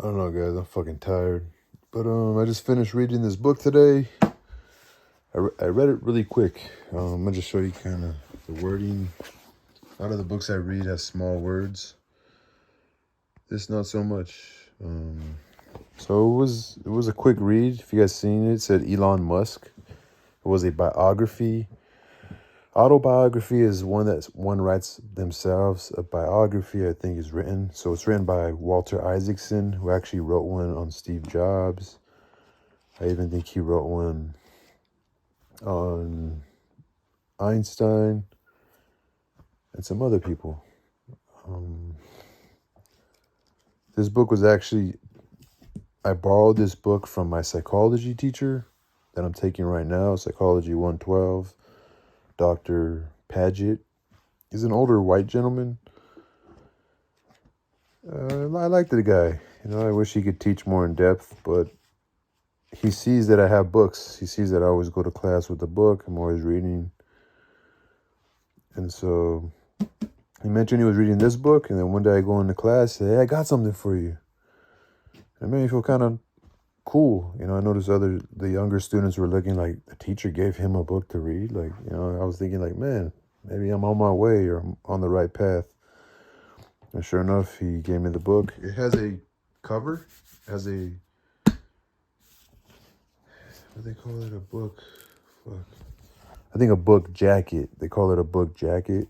don't know, guys. I'm fucking tired. But I just finished reading this book today. I read it really quick. I'm gonna just show you kind of the wording. A lot of the books I read have small words. This not so much. So it was a quick read. If you guys seen it, it said Elon Musk. It was a biography. Autobiography is one that one writes themselves. A biography, I think, is written. So it's written by Walter Isaacson, who actually wrote one on Steve Jobs. I even think he wrote one on Einstein and some other people. This book was actually, I borrowed this book from my psychology teacher that I'm taking right now, Psychology 112, Dr. Paget. He's an older white gentleman. I like the guy. I wish he could teach more in depth, but he sees that I have books. He sees that I always go to class with a book. I'm always reading. And so he mentioned he was reading this book, and then one day I go into class, say, hey, I got something for you. It made me feel kind of cool. I noticed the younger students were looking like the teacher gave him a book to read. Like, I was thinking like, man, maybe I'm on my way or I'm on the right path. And sure enough, he gave me the book. It has a cover. It has a, what do they call it? A book? Fuck. I think a book jacket. They call it a book jacket.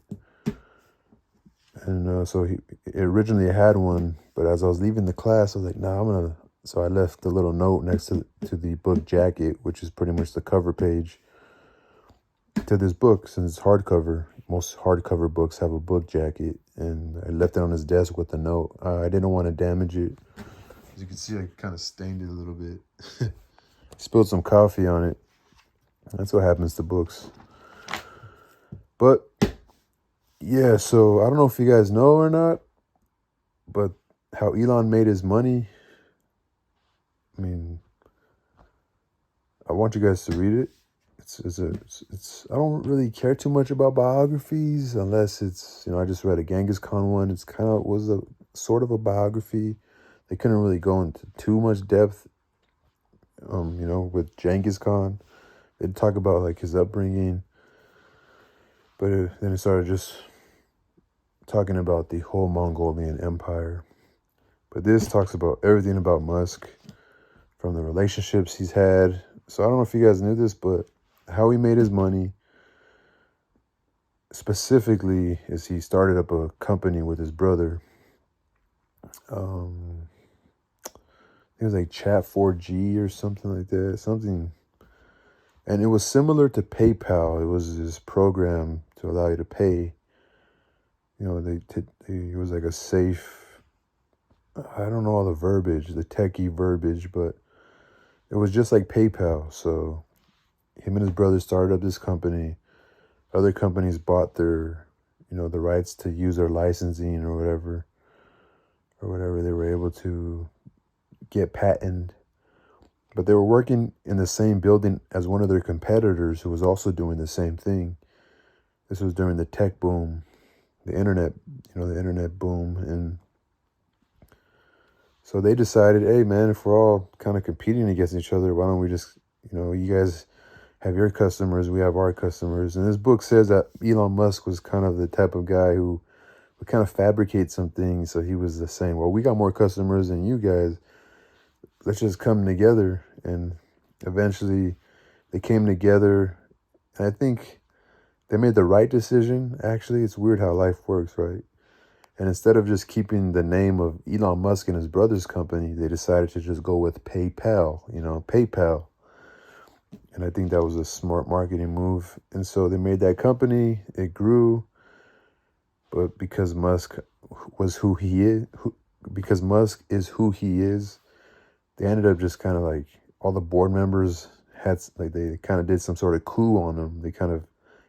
And so he originally had one, but as I was leaving the class, I was like, nah, so I left the little note next to the book jacket, which is pretty much the cover page to this book, since it's hardcover. Most hardcover books have a book jacket, and I left it on his desk with the note. I didn't want to damage it. As you can see, I kind of stained it a little bit. Spilled some coffee on it. That's what happens to books. But yeah, so I don't know if you guys know or not, but how Elon made his money. I mean, I want you guys to read it. I don't really care too much about biographies unless it's, I just read a Genghis Khan one. It's kind of was a sort of a biography. They couldn't really go into too much depth, with Genghis Khan. They'd talk about like his upbringing, but then it started just talking about the whole Mongolian Empire. But this talks about everything about Musk, from the relationships he's had. So I don't know if you guys knew this, but how he made his money specifically is he started up a company with his brother. It was like Chat4G or something like that. And it was similar to PayPal. It was this program to allow you to pay. It was like a safe, I don't know all the verbiage, the techie verbiage, but it was just like PayPal. So him and his brother started up this company. Other companies bought their, the rights to use their licensing or whatever they were able to get patented. But they were working in the same building as one of their competitors who was also doing the same thing. This was during the tech boom, the internet boom. And so they decided, hey, man, if we're all kind of competing against each other, why don't we just, you guys have your customers, we have our customers. And this book says that Elon Musk was kind of the type of guy who would kind of fabricate some things. So he was the same, well, we got more customers than you guys. Let's just come together. And eventually they came together. And I think they made the right decision. Actually, it's weird how life works, right? And instead of just keeping the name of Elon Musk and his brother's company, they decided to just go with PayPal, PayPal. And I think that was a smart marketing move. And so they made that company. It grew. But because Musk was who he is, because Musk is who he is, they ended up just kind of like all the board members had, like, they kind of did some sort of coup on him.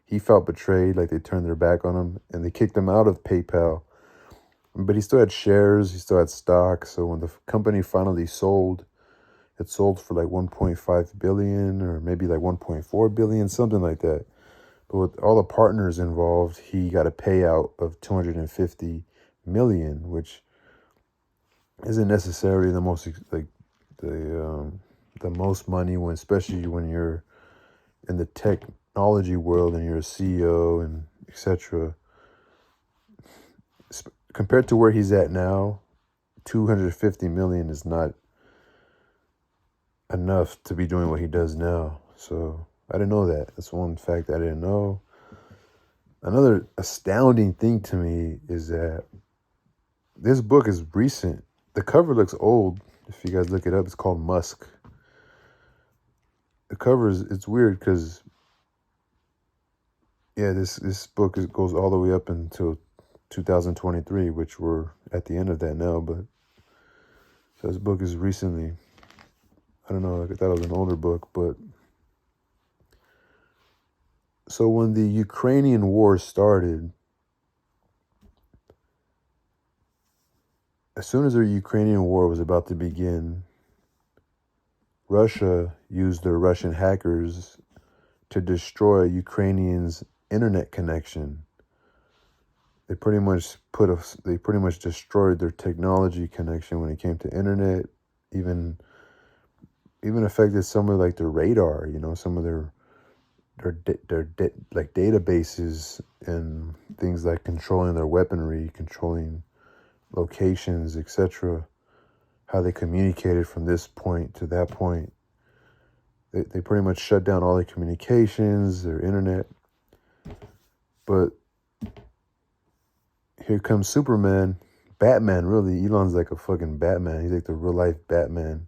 He felt betrayed, like they turned their back on him, and they kicked him out of PayPal. But he still had shares, he still had stock. So when the company finally sold, it sold for like 1.5 billion or maybe like 1.4 billion, something like that. But with all the partners involved, he got a payout of 250 million, which isn't necessarily the most the most money, when especially when you're in the technology world and you're a CEO and etc. Compared to where he's at now, 250 million is not enough to be doing what he does now. So I didn't know that. That's one fact I didn't know. Another astounding thing to me is that this book is recent. The cover looks old. If you guys look it up, it's called Musk. The cover it's weird because, yeah, this book goes all the way up until 2023, which we're at the end of that now. But so this book is recently, I don't know, I thought it was an older book. But so when the Ukrainian war started, as soon as the Ukrainian war was about to begin, Russia used their Russian hackers to destroy Ukrainians' internet connection. They pretty much destroyed their technology connection when it came to internet. Even affected some of like their radar. Some of their like databases and things like controlling their weaponry, controlling locations, etc. How they communicated from this point to that point. They pretty much shut down all their communications, their internet. But here comes Superman, Batman, really. Elon's like a fucking Batman. He's like the real life Batman.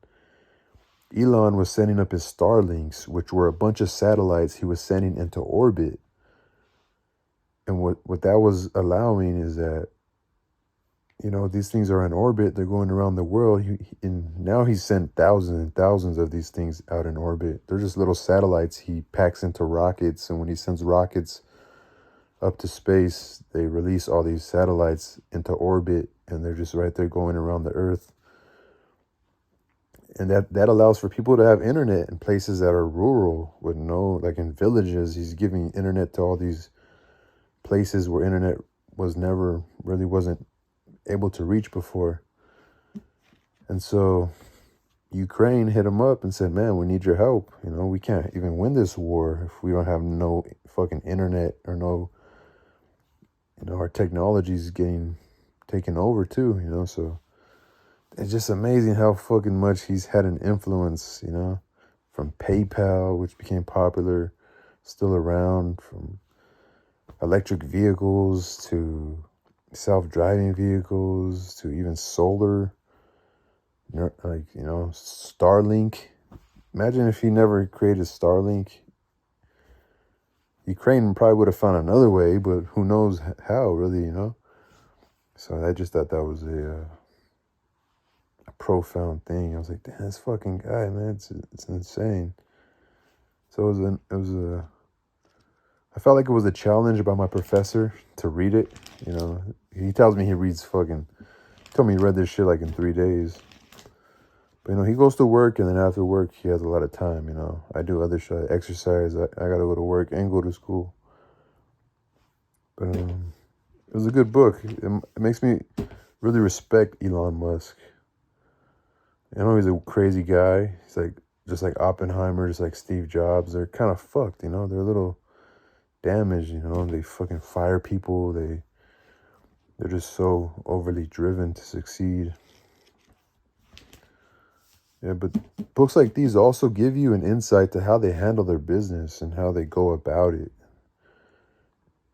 Elon was sending up his Starlinks, which were a bunch of satellites he was sending into orbit. And what that was allowing is that, these things are in orbit. They're going around the world. And now he's sent thousands and thousands of these things out in orbit. They're just little satellites he packs into rockets. And when he sends rockets up to space, they release all these satellites into orbit. And they're just right there going around the Earth. And that allows for people to have internet in places that are rural with like in villages. He's giving internet to all these places where internet wasn't able to reach before. And so Ukraine hit him up and said, man, we need your help. We can't even win this war if we don't have no fucking internet or no, our technology's getting taken over too, so it's just amazing how fucking much he's had an influence, from PayPal, which became popular, still around, from electric vehicles to self-driving vehicles to even solar, like, Starlink. Imagine if he never created Starlink. Ukraine probably would have found another way, but who knows how, really, So I just thought that was a profound thing. I was like, damn, this fucking guy, man, it's insane. So I felt like it was a challenge by my professor to read it. He tells me he told me he read this shit like in 3 days. But he goes to work, and then after work he has a lot of time. I do other shit, exercise. I gotta go to work and go to school. But it was a good book. It makes me really respect Elon Musk. He's a crazy guy. He's like just like Oppenheimer, just like Steve Jobs. They're kind of fucked, They're a little damaged, They fucking fire people. They're just so overly driven to succeed. Yeah, but books like these also give you an insight to how they handle their business and how they go about it.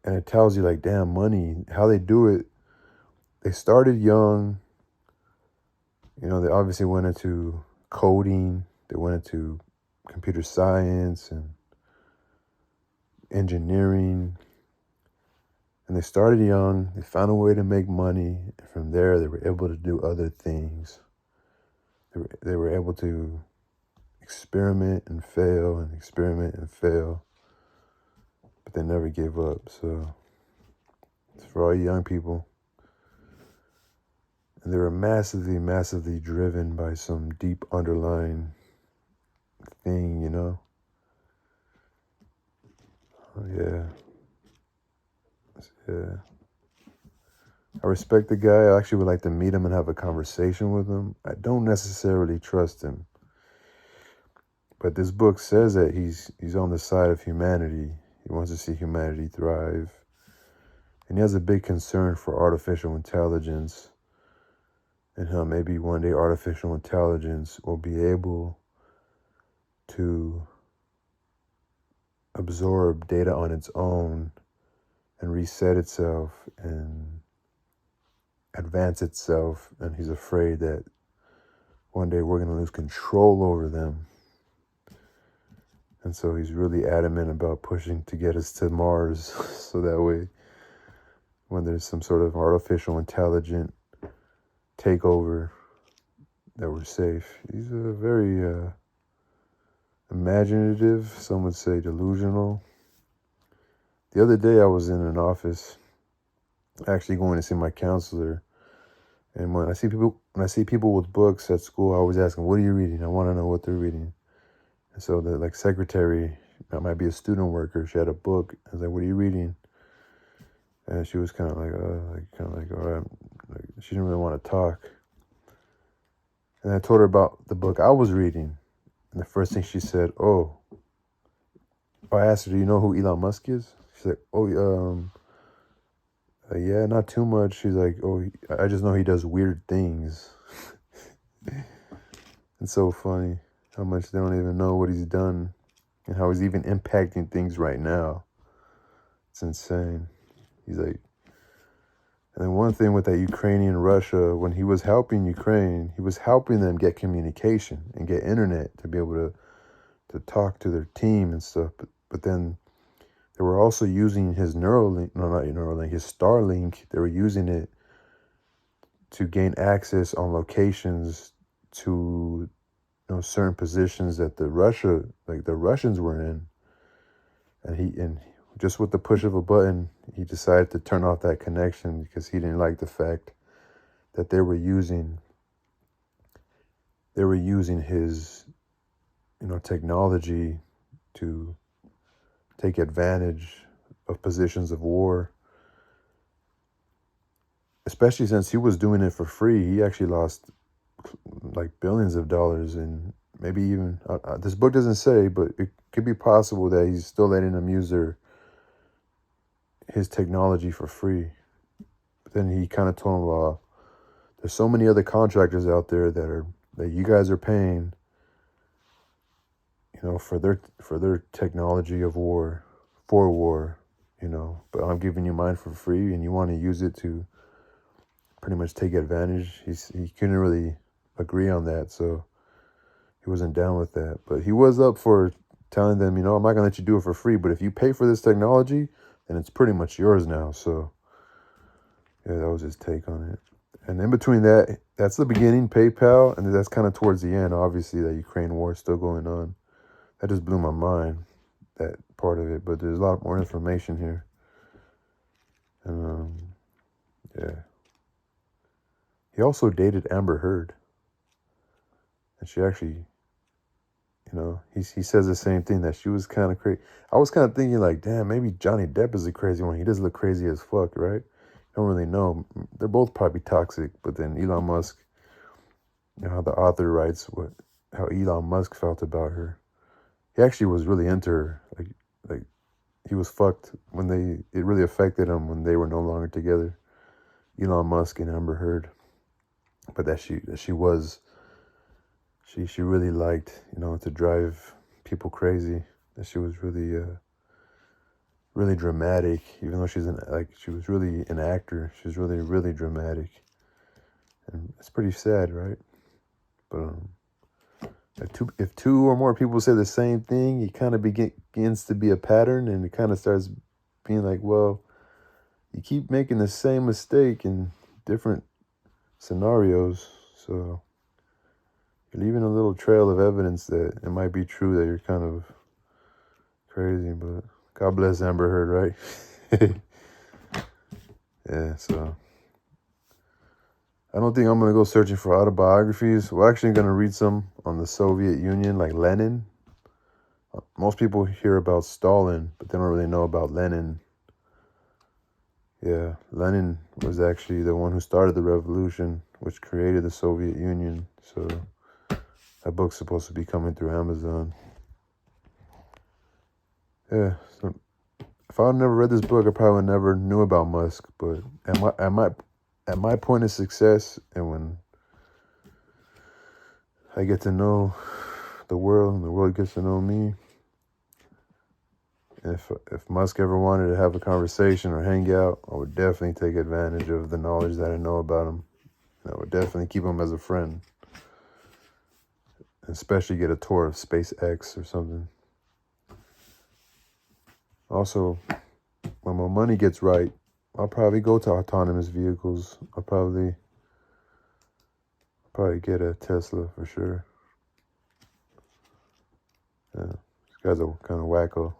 And it tells you, like, damn, money, how they do it. They started young. They obviously went into coding. They went into computer science and engineering. And they started young. They found a way to make money. And from there, they were able to do other things. They were able to experiment and fail and experiment and fail. But they never gave up. So it's for all you young people. And they were massively, massively driven by some deep underlying thing, Oh, yeah. Yeah. I respect the guy. I actually would like to meet him and have a conversation with him. I don't necessarily trust him. But this book says that he's on the side of humanity. He wants to see humanity thrive. And he has a big concern for artificial intelligence and how maybe one day artificial intelligence will be able to absorb data on its own and reset itself and advance itself. And he's afraid that one day we're going to lose control over them. And so he's really adamant about pushing to get us to Mars so that way when there's some sort of artificial intelligent takeover that we're safe. He's a very imaginative, some would say delusional. The other day I was in an office actually going to see my counselor, and when I see people with books at school, I always ask them, what are you reading? I want to know what they're reading. And so the secretary, that might be a student worker, she had a book. I was like, what are you reading? And she was kind of like, all right. She didn't really want to talk. And I told her about the book I was reading. And the first thing she said, I asked her, do you know who Elon Musk is? She's like, yeah, not too much. She's like, I just know he does weird things. It's so funny how much they don't even know what he's done and how he's even impacting things right now. It's insane. He's like, and then one thing with that Ukrainian Russia, when he was helping Ukraine, he was helping them get communication and get internet to be able to talk to their team and stuff. But then they were also using his his Starlink. They were using it to gain access on locations to certain positions that the Russians were in. And just with the push of a button, he decided to turn off that connection because he didn't like the fact that they were using his technology to take advantage of positions of war, especially since he was doing it for free. He actually lost like billions of dollars, and maybe even this book doesn't say, but it could be possible that he's still letting them use his technology for free. But then he kind of told them, there's so many other contractors out there that you guys are paying, for their technology of war, for war, but I'm giving you mine for free, and you want to use it to pretty much take advantage. He couldn't really agree on that, so he wasn't down with that. But he was up for telling them, I'm not going to let you do it for free, but if you pay for this technology, then it's pretty much yours now. So yeah, that was his take on it. And in between that, that's the beginning, PayPal, and that's kind of towards the end. Obviously, that Ukraine war is still going on. That just blew my mind, that part of it. But there's a lot more information here. And yeah. He also dated Amber Heard. And she actually, he says the same thing, that she was kind of crazy. I was kind of thinking like, damn, maybe Johnny Depp is the crazy one. He does look crazy as fuck, right? Don't really know. They're both probably toxic. But then Elon Musk, how the author writes how Elon Musk felt about her. He actually was really into her. Like he was fucked it really affected him when they were no longer together. Elon Musk and Amber Heard. But that she really liked, to drive people crazy. That she was really, really dramatic. Even though she was really an actor, she was really, really dramatic. And it's pretty sad, right? But if two or more people say the same thing, it kind of begins to be a pattern, and it kind of starts being like, well, you keep making the same mistake in different scenarios, so you're leaving a little trail of evidence that it might be true that you're kind of crazy. But God bless Amber Heard, right? Yeah, so I don't think I'm going to go searching for autobiographies. We're actually going to read some on the Soviet Union, like Lenin. Most people hear about Stalin, but they don't really know about Lenin. Yeah, Lenin was actually the one who started the revolution, which created the Soviet Union. So that book's supposed to be coming through Amazon. Yeah, so if I had never read this book, I probably never knew about Musk. But at my point of success, and when I get to know the world and the world gets to know me, if Musk ever wanted to have a conversation or hang out, I would definitely take advantage of the knowledge that I know about him. I would definitely keep him as a friend, especially get a tour of SpaceX or something. Also, when my money gets right, I'll probably go to autonomous vehicles. I'll probably get a Tesla for sure. Yeah, this guy's a kind of wacko.